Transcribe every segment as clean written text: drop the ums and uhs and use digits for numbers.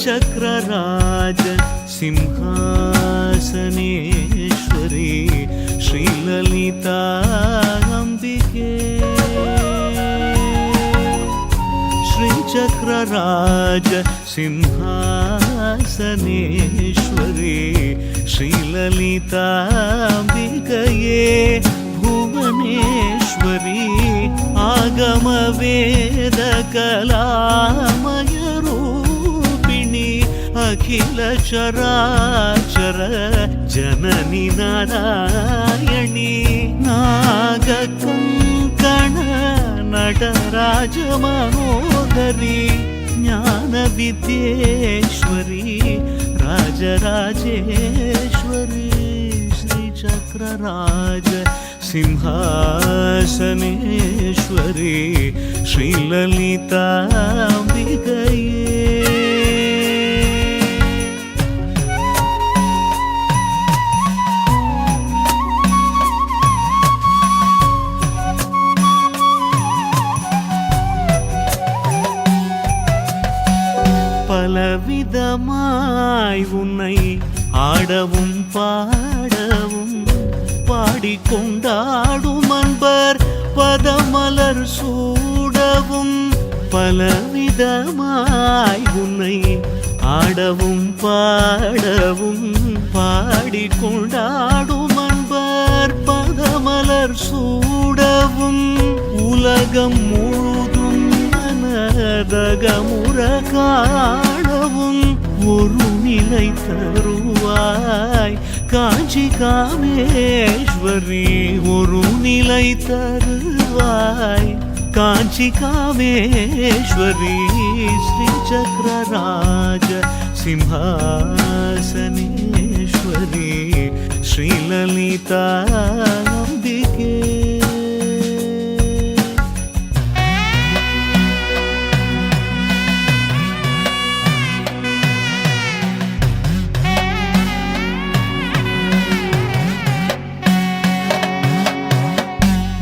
श्रीचक्रराज सिंहासनेश्वरी श्रीललिता अम्बिके श्रीचक्रराज सिंहासनेश्वरी श्रीललिताम्बिकये भुवनेश्वरी आगमवेदकलामयरूपिणी अखिल चराचर जननी नारायणी नागकङ्कण नटराज मनोहरी ज्ञानविद्येश्वरी राजराजेश्वरी श्रीचक्रराज सिंहासनेश्वरी श्रीललिताम्बिकये பலவிதமாய் உன்னை ஆடவும் பாடவும் பாடிக்கொண்டாடும் அன்பர் பதமலர் சூடவும் பலவிதமாய் உன்னை ஆடவும் பாடவும் பாடிக்கொண்டாடும் அன்பர் பதமலர் சூடவும் உலகம் முழுதும் மனதகமுற காணவும் ஒரு நிலை தருவாய் காஞ்சி காமேஸ்வரி ஒரு நிலை தருவாய் காஞ்சி காமேஸ்வரி श्रीचक्रराज सिंहासनेश्वरी श्रीललिताम्बिके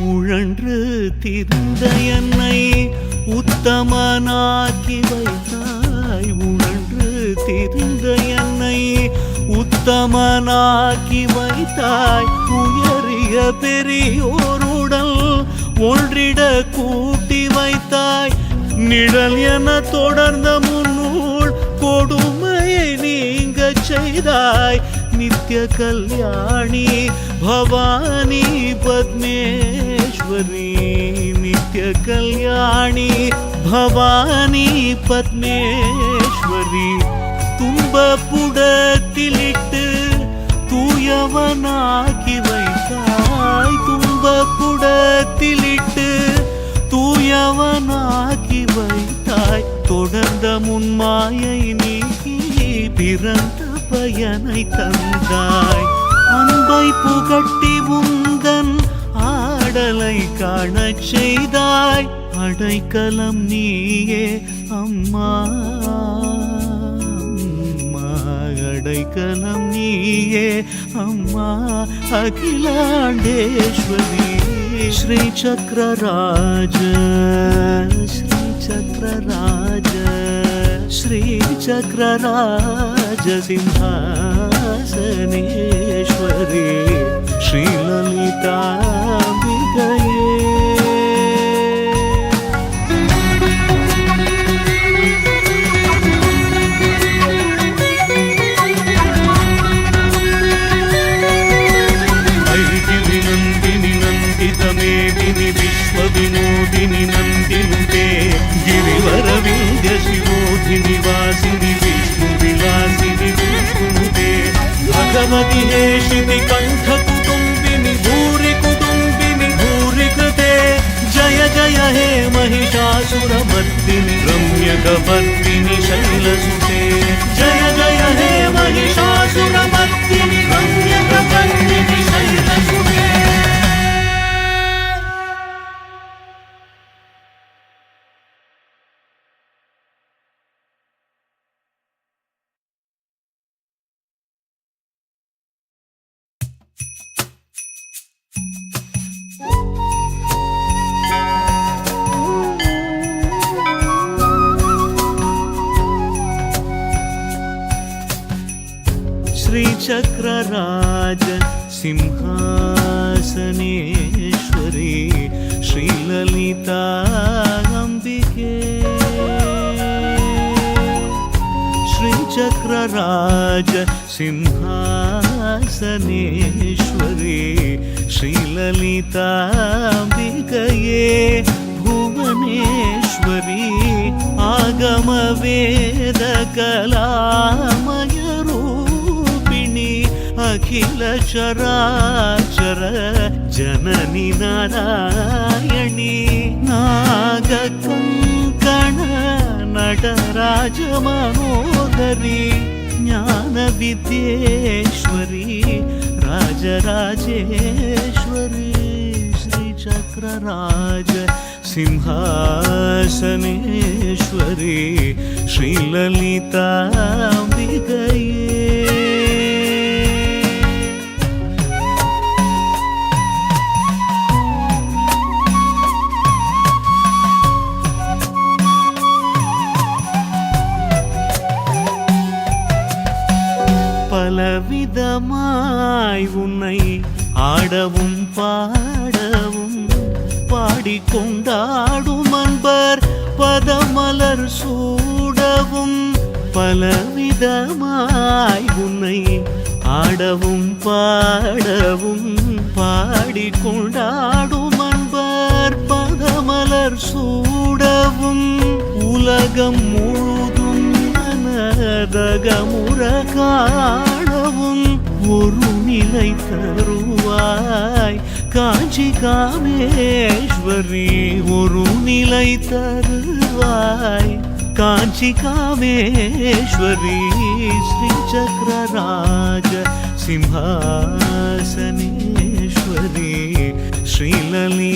உழன்று திரிந்த என்னை உத்தமனாக்கி வைத்தாய் உழன்று திரிந்த என்னை உத்தமனாக்கி வைத்தாய் உயரிய பெரியோருடல் ஒன்றிட கூட்டி வைத்தாய் நிழல் என தொடர்ந்த முன்னூல் கொடுமையை நீங்க செய்தாய் நித்ய கல்யாணி भवानी पद्मेश्वरी नित्य कल्याणी भवानी पद्मेश्वरी துன்பப்புடத்திலிட்டு தூயவனாக்கி வைத்தாய் துன்பப்புடத்திலிட்டு தூயவனாக்கி வைத்தாய் தொடர்ந்த முன்மாயை நீக்கி பிறந்த பயனை தந்தாய் அன்பை புகட்டி உந்தன் ஆடலை காணச் செய்தாய் அடைக்கலம் நீயே அம்மா அடைக்கலம் நீயே அம்மா அகிலாண்டேஸ்வரி श्रीचक्रराज श्रीचक्रराज श्रीचक्रराज सिंहासनेश्वरी श्रीललिताम्बिकये विश्वविनोदिनि नन्दिनुते गिरिवरविन्द्य शिवोधिनि वासिनि विष्णुविलासिनि विष्णुनुते भगवति हेशिति कण्ठकुटुम्बिनि भूरि कुटुम्बिनि भूरि कृते जय जय हे महिषासुरमर्दिनि रम्यकपर्दिनि शैलसुते जय जय हे महिषासुरमर्दिनि रम्यकपर्दिनि शैलसुते श्रीचक्रराज सिंहासनेश्वरी श्रीललिताम्बिके श्रीचक्रराज सिंहासनेश्वरी श्रीललिताम्बिकये भुवनेश्वरी आगमवेदकलामय रूपिणी अखिल चराचर जननी नारायणी नागकङ्कण नटराज मनोहरी ज्ञानविद्येश्वरी राजराजेश्वरी श्रीचक्रराज सिंहासनेश्वरी श्रीललिताम्बिकये பலவிதமாய் உன்னை ஆடவும் பாடவும் பாடிக்கொண்டாடும் அன்பர் பதமலர் சூடவும் பலவிதமாய் உன்னை ஆடவும் பாடவும் பாடிக்கொண்டாடும் அன்பர் பதமலர் சூடவும் உலகம் முழுதும் மனதகமுற காணவும் ஒரு நிலை தருவாய் காஞ்சி காமேஸ்வரி ஒரு நிலை தருவாய் காஞ்சி காமேஸ்வரி ஸ்ரீசக்கரராஜ சிம்ஹாசனேஸ்வரி ஸ்ரீலலிதாம்பிகே